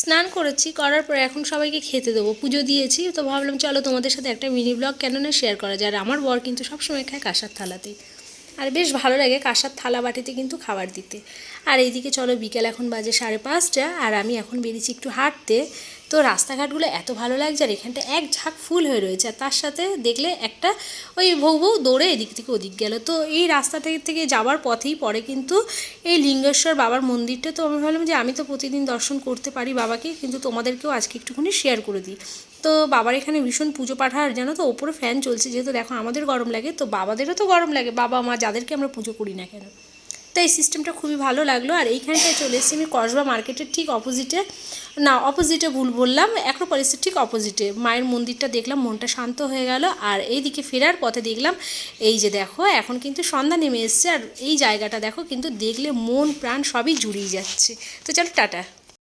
স্নান করেছি, করার পরে এখন সবাইকে খেতে দেবো, পুজো দিয়েছি। তো ভাবলাম চলো তোমাদের সাথে একটা মিনি ব্লগ কেন না শেয়ার করা যায়। আর আমার বর কিন্তু সবসময় খায় কাঁসার থালাতেই, আর বেশ ভালো লাগে কাঁসার থালা বাটিতে কিন্তু খাবার দিতে। আর এইদিকে চলো বিকেল এখন বাজে 5:30, আর আমি এখন বেরিয়েছি একটু হাঁটতে। তো রাস্তাঘাটগুলো এত ভালো লাগছে, আর এখানটা এক ঝাঁক ফুল হয়ে রয়েছে, আর তার সাথে দেখলে একটা ওই ভৌ ভৌ দৌড়ে এদিক থেকে ওদিক গেল। তো এই রাস্তা থেকে যাওয়ার পথেই পড়ে কিন্তু এই লিঙ্গেশ্বর বাবার মন্দিরটা। তো আমি ভাবলাম যে আমি তো প্রতিদিন দর্শন করতে পারি বাবাকে, কিন্তু তোমাদেরকেও আজকে একটুখানি শেয়ার করে দিই। তো বাবার এখানে ভীষণ পুজো পাঠ, আর জানো তো ওপরে ফ্যান চলছে, যেহেতু দেখো আমাদের গরম লাগে তো বাবাদেরও তো গরম লাগে, বাবা মা যাদেরকে আমরা পুজো করি না কেন। তো এই সিস্টেমটা খুবই ভালো লাগলো। আর এইখানটায় চলে এসেছি আমি কসবা মার্কেটের ঠিক অপোজিটে, না অপোজিটে ভুল বললাম, অ্যাক্রোপলিসের ঠিক অপোজিটে মায়ের মন্দিরটা দেখলাম, মনটা শান্ত হয়ে গেল। আর এইদিকে ফেরার পথে দেখলাম এই যে দেখো এখন কিন্তু সন্ধ্যা নেমে এসছে, আর এই জায়গাটা দেখো কিন্তু দেখলে মন প্রাণ সবই জুড়িয়ে যাচ্ছে। তো চলো টাটা।